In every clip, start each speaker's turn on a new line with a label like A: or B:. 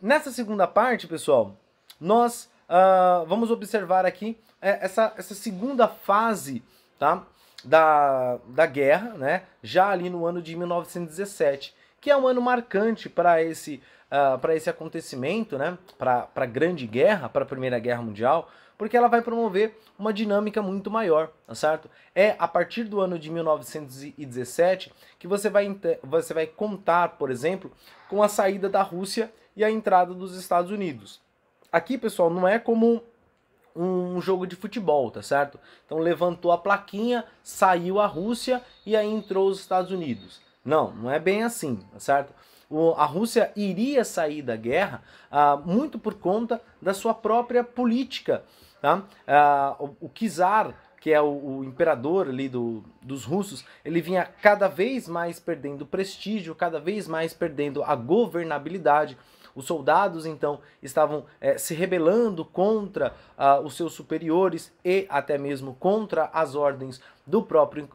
A: Nessa segunda parte, pessoal, nós vamos observar aqui essa segunda fase, tá? Da guerra, né? Já ali no ano de 1917, que é um ano marcante para esse acontecimento, né? Para a Grande Guerra, para a Primeira Guerra Mundial, porque ela vai promover uma dinâmica muito maior, tá certo? É a partir do ano de 1917 que você vai contar, por exemplo, com a saída da Rússia e a entrada dos Estados Unidos. Aqui, pessoal, não é como um jogo de futebol, tá certo? Então levantou a plaquinha, saiu a Rússia e aí entrou os Estados Unidos. Não, não é bem assim, tá certo? A Rússia iria sair da guerra muito por conta da sua própria política, tá? O czar, que é o imperador ali dos russos, ele vinha cada vez mais perdendo prestígio, cada vez mais perdendo a governabilidade. Os soldados, então, estavam se rebelando contra os seus superiores e até mesmo contra as ordens do próprio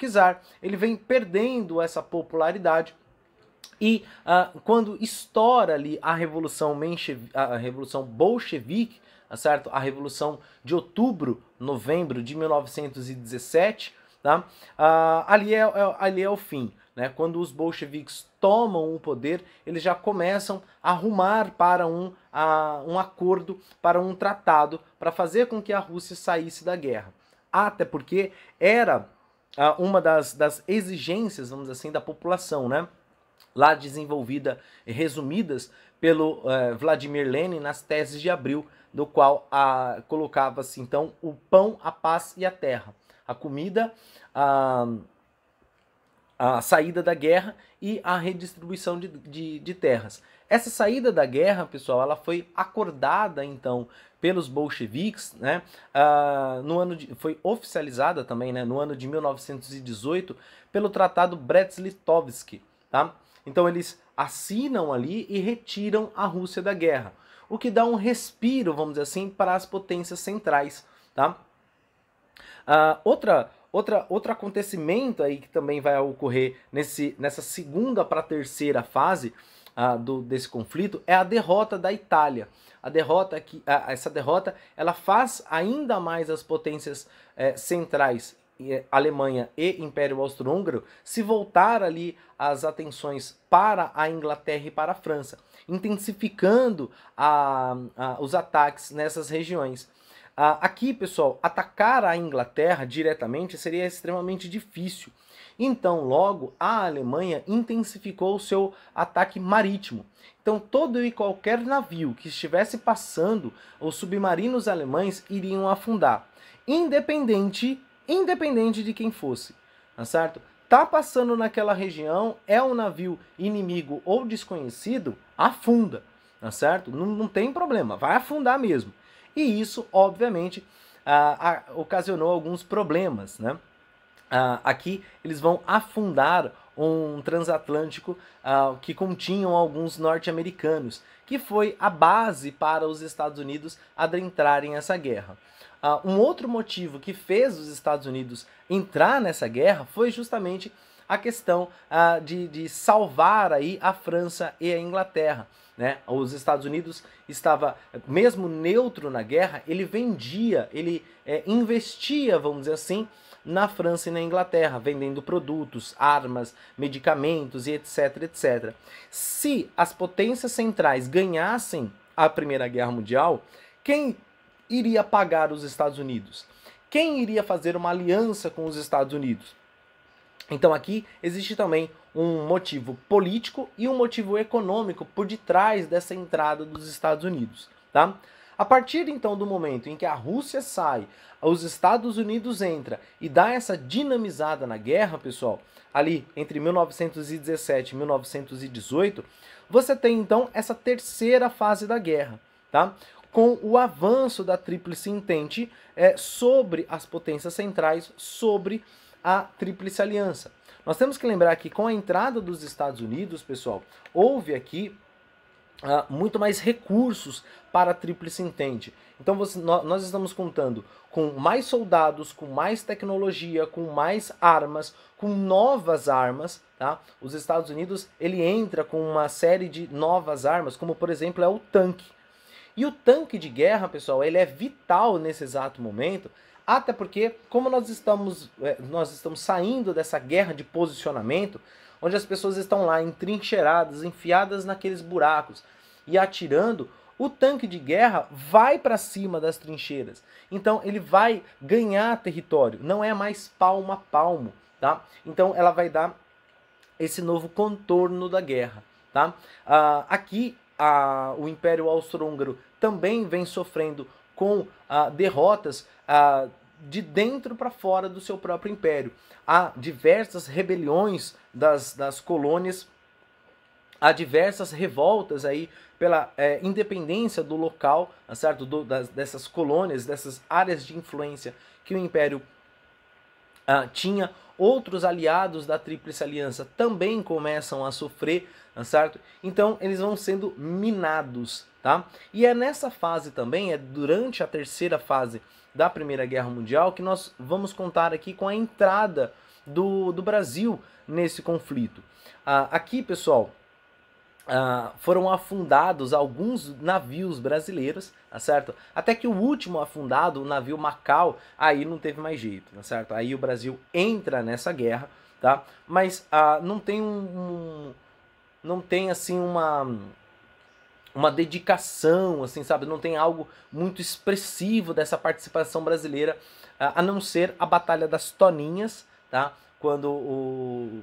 A: czar. Ele vem perdendo essa popularidade e quando estoura ali a Revolução Bolchevique, certo? A Revolução de outubro, novembro de 1917, tá? Ali é o fim. Né? Quando os bolcheviques tomam o poder, eles já começam a arrumar para um acordo, para um tratado, para fazer com que a Rússia saísse da guerra. Até porque era uma das exigências, vamos dizer assim, da população, né? Lá desenvolvida, resumidas pelo Vladimir Lenin nas teses de Abril, do qual colocava-se então o pão, a paz e a terra, a comida, a saída da guerra e a redistribuição de terras. Essa saída da guerra, pessoal, ela foi acordada então pelos bolcheviques, né? Foi oficializada também, né, no ano de 1918 pelo Tratado Brest-Litovsk, tá? Então eles assinam ali e retiram a Rússia da guerra, o que dá um respiro, vamos dizer assim, para as potências centrais, tá? Outro acontecimento aí que também vai ocorrer nessa segunda para terceira fase desse conflito é a derrota da Itália. Essa derrota ela faz ainda mais as potências centrais, Alemanha e Império Austro-Húngaro, se voltar ali as atenções para a Inglaterra e para a França, intensificando os ataques nessas regiões. Aqui, pessoal, atacar a Inglaterra diretamente seria extremamente difícil. Então, logo, a Alemanha intensificou o seu ataque marítimo. Então, todo e qualquer navio que estivesse passando, os submarinos alemães iriam afundar, independente de quem fosse, tá certo? Tá passando naquela região, é um navio inimigo ou desconhecido, afunda, tá certo? Não tem problema, vai afundar mesmo. E isso, obviamente, ocasionou alguns problemas, né? Aqui eles vão afundar um transatlântico que continham alguns norte-americanos, que foi a base para os Estados Unidos adentrarem essa guerra. Um outro motivo que fez os Estados Unidos entrar nessa guerra foi justamente a questão de salvar aí a França e a Inglaterra. Né? Os Estados Unidos estava, mesmo neutro na guerra, ele vendia, ele investia, vamos dizer assim, na França e na Inglaterra, vendendo produtos, armas, medicamentos e etc, etc. Se as potências centrais ganhassem a Primeira Guerra Mundial, quem iria pagar os Estados Unidos? Quem iria fazer uma aliança com os Estados Unidos? Então aqui existe também um motivo político e um motivo econômico por detrás dessa entrada dos Estados Unidos, tá? A partir então do momento em que a Rússia sai, os Estados Unidos entra e dá essa dinamizada na guerra, pessoal, ali entre 1917 e 1918, você tem então essa terceira fase da guerra, tá? Com o avanço da Tríplice Entente sobre as potências centrais, sobre a Tríplice Aliança. Nós temos que lembrar que com a entrada dos Estados Unidos, pessoal, houve aqui muito mais recursos para a Tríplice Entente. Então nós estamos contando com mais soldados, com mais tecnologia, com mais armas, com novas armas, tá? Os Estados Unidos, ele entra com uma série de novas armas, como por exemplo é o tanque. E o tanque de guerra, pessoal, ele é vital nesse exato momento, até porque como nós estamos saindo dessa guerra de posicionamento, onde as pessoas estão lá entrincheiradas, enfiadas naqueles buracos e atirando, o tanque de guerra vai para cima das trincheiras. Então ele vai ganhar território, não é mais palmo a palmo, tá? Então ela vai dar esse novo contorno da guerra, tá? Aqui o Império Austro-Húngaro também vem sofrendo com derrotas de dentro para fora do seu próprio império. Há diversas rebeliões das colônias, há diversas revoltas aí pela independência do local, certo? Dessas colônias, dessas áreas de influência que o Império tinha. Outros aliados da Tríplice Aliança também começam a sofrer, certo? Então eles vão sendo minados, tá? E é nessa fase também, é durante a terceira fase da Primeira Guerra Mundial, que nós vamos contar aqui com a entrada do Brasil nesse conflito. Aqui, pessoal, foram afundados alguns navios brasileiros, tá certo? Até que o último afundado, o navio Macau, aí não teve mais jeito, tá certo? Aí o Brasil entra nessa guerra, tá? Mas não tem não tem assim uma dedicação, assim, sabe? Não tem algo muito expressivo dessa participação brasileira, a não ser a Batalha das Toninhas, tá? Quando o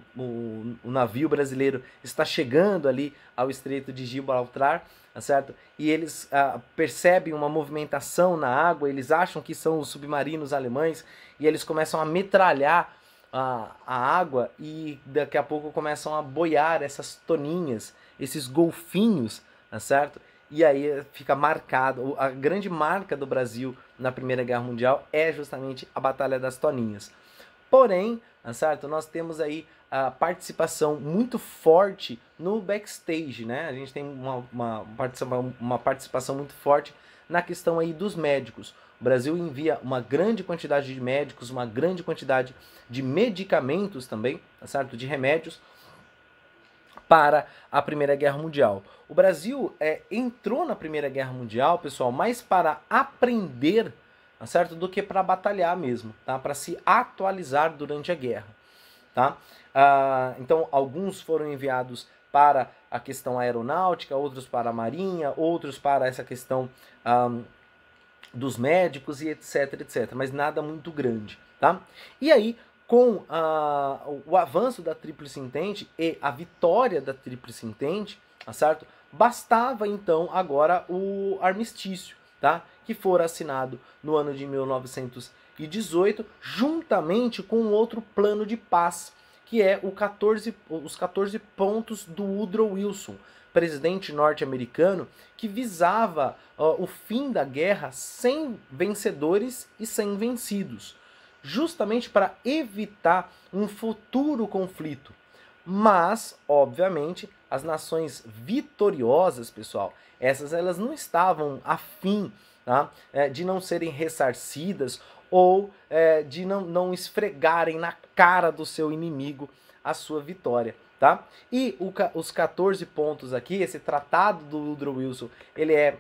A: navio brasileiro está chegando ali ao Estreito de Gibraltar, tá certo? E eles percebem uma movimentação na água, eles acham que são os submarinos alemães, e eles começam a metralhar a água, e daqui a pouco começam a boiar essas toninhas, esses golfinhos, tá certo? E aí fica marcado, a grande marca do Brasil na Primeira Guerra Mundial é justamente a Batalha das Toninhas. Porém, certo? Nós temos aí a participação muito forte no backstage, né? A gente tem uma participação muito forte na questão aí dos médicos. O Brasil envia uma grande quantidade de médicos, uma grande quantidade de medicamentos também, tá certo? De remédios para a Primeira Guerra Mundial. O Brasil entrou na Primeira Guerra Mundial, pessoal, mais para aprender, certo? Do que para batalhar mesmo, tá? Para se atualizar durante a guerra, tá? Então, alguns foram enviados para a questão aeronáutica, outros para a marinha, outros para essa questão dos médicos e etc, etc. Mas nada muito grande, tá? E aí, com o avanço da Tríplice Entente e a vitória da Tríplice Entente, tá certo? Bastava então agora o armistício, tá? Que fora assinado no ano de 1918, juntamente com outro plano de paz, que é os 14 pontos do Woodrow Wilson, presidente norte-americano, que visava o fim da guerra sem vencedores e sem vencidos, justamente para evitar um futuro conflito. Mas, obviamente, as nações vitoriosas, pessoal, elas não estavam afim, tá? De não serem ressarcidas ou de não esfregarem na cara do seu inimigo a sua vitória, tá? E os 14 pontos aqui, esse tratado do Woodrow Wilson, ele é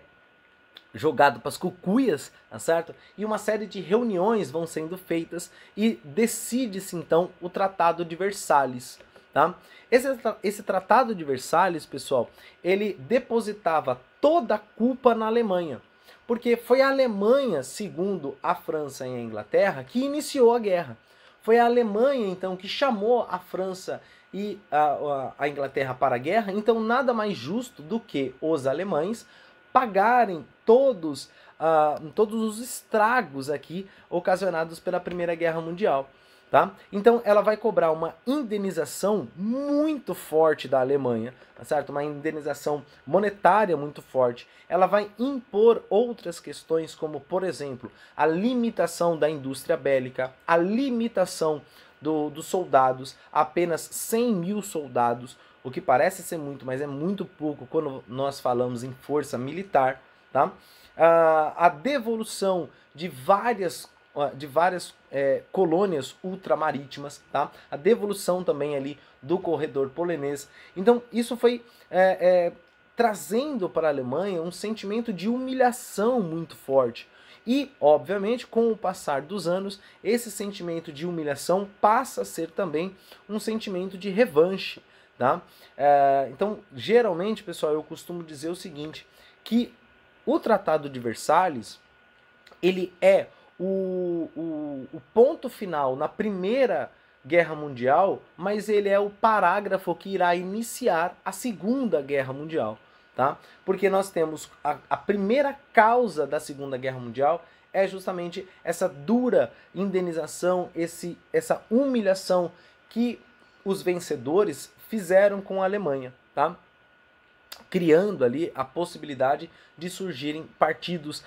A: jogado para as cucuias, tá certo? E uma série de reuniões vão sendo feitas e decide-se então o Tratado de Versalhes, tá? Esse Tratado de Versalhes, pessoal, ele depositava toda a culpa na Alemanha, porque foi a Alemanha, segundo a França e a Inglaterra, que iniciou a guerra. Foi a Alemanha, então, que chamou a França e a Inglaterra para a guerra, então nada mais justo do que os alemães pagarem todos os estragos aqui ocasionados pela Primeira Guerra Mundial, tá? Então ela vai cobrar uma indenização muito forte da Alemanha, tá certo? Uma indenização monetária muito forte. Ela vai impor outras questões, como por exemplo a limitação da indústria bélica, a limitação dos soldados, apenas 100 mil soldados, o que parece ser muito, mas é muito pouco quando nós falamos em força militar, tá? A devolução de várias colônias ultramarítimas, tá? A devolução também ali do corredor polonês. Então, isso foi trazendo para a Alemanha um sentimento de humilhação muito forte. E, obviamente, com o passar dos anos, esse sentimento de humilhação passa a ser também um sentimento de revanche, tá? Então, geralmente, pessoal, eu costumo dizer o seguinte, que o Tratado de Versalhes, ele é o ponto final na Primeira Guerra Mundial, mas ele é o parágrafo que irá iniciar a Segunda Guerra Mundial, tá? Porque nós temos a primeira causa da Segunda Guerra Mundial é justamente essa dura indenização, essa humilhação que os vencedores fizeram com a Alemanha, tá? Criando ali a possibilidade de surgirem partidos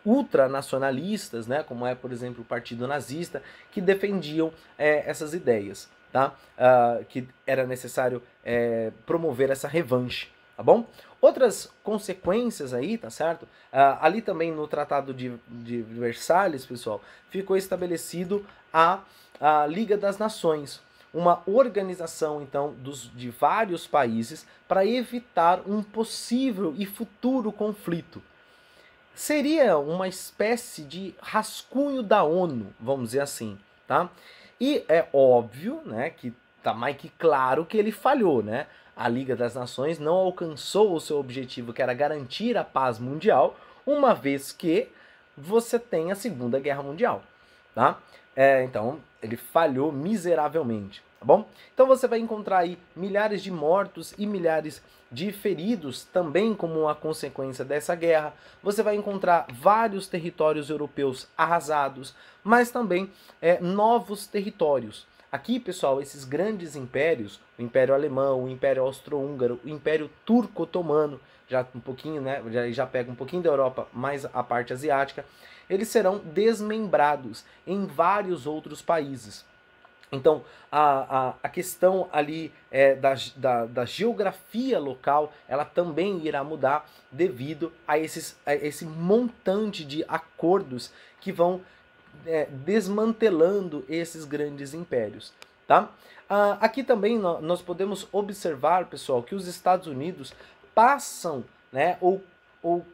A: ultranacionalistas, né, como é, por exemplo, o Partido Nazista, que defendiam essas ideias, tá? Que era necessário promover essa revanche, tá bom? Outras consequências aí, tá certo? Ali também no Tratado de Versalhes, pessoal, ficou estabelecido a Liga das Nações, uma organização, então, de vários países para evitar um possível e futuro conflito. Seria uma espécie de rascunho da ONU, vamos dizer assim, tá? E é óbvio, né, que tá mais que claro que ele falhou, né? A Liga das Nações não alcançou o seu objetivo, que era garantir a paz mundial, uma vez que você tem a Segunda Guerra Mundial, tá? Então, ele falhou miseravelmente, tá bom? Então você vai encontrar aí milhares de mortos e milhares de feridos também como uma consequência dessa guerra. Você vai encontrar vários territórios europeus arrasados, mas também novos territórios. Aqui, pessoal, esses grandes impérios, o Império Alemão, o Império Austro-Húngaro, o Império Turco-Otomano, já um pouquinho, né, já pega um pouquinho da Europa, mais a parte asiática, eles serão desmembrados em vários outros países. Então, a questão ali da geografia local, ela também irá mudar devido a esse montante de acordos que vão desmantelando esses grandes impérios, tá? Aqui também nós podemos observar, pessoal, que os Estados Unidos passam, né, ou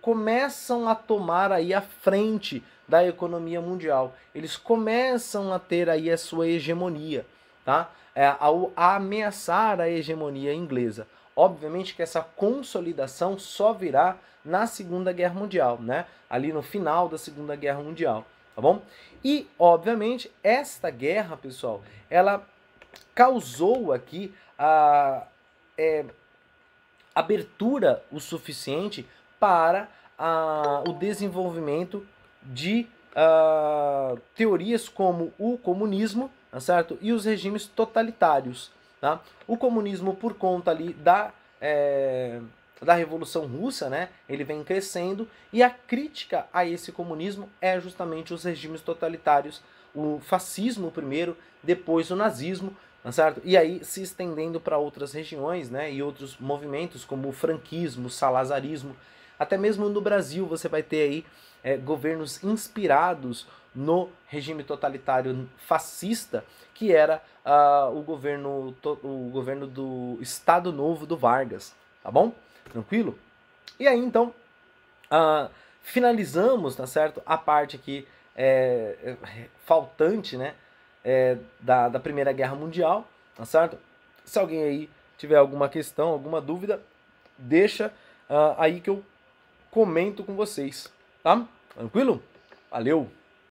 A: começam a tomar aí a frente da economia mundial. Eles começam a ter aí a sua hegemonia, tá? A ameaçar a hegemonia inglesa. Obviamente que essa consolidação só virá na Segunda Guerra Mundial, né? Ali no final da Segunda Guerra Mundial, tá bom? E, obviamente, esta guerra, pessoal, ela causou aqui a abertura o suficiente para o desenvolvimento de teorias como o comunismo, tá certo? E os regimes totalitários, tá? O comunismo, por conta ali da Revolução Russa, né? Ele vem crescendo, e a crítica a esse comunismo é justamente os regimes totalitários, o fascismo primeiro, depois o nazismo, tá certo? E aí se estendendo para outras regiões, né? E outros movimentos como o franquismo, o salazarismo. Até mesmo no Brasil você vai ter aí governos inspirados no regime totalitário fascista, que era o governo do Estado Novo do Vargas, tá bom? Tranquilo? E aí então finalizamos, tá certo? A parte aqui faltante, né? Da Primeira Guerra Mundial, tá certo? Se alguém aí tiver alguma questão, alguma dúvida, deixa aí que eu comento com vocês, tá? Tranquilo? Valeu!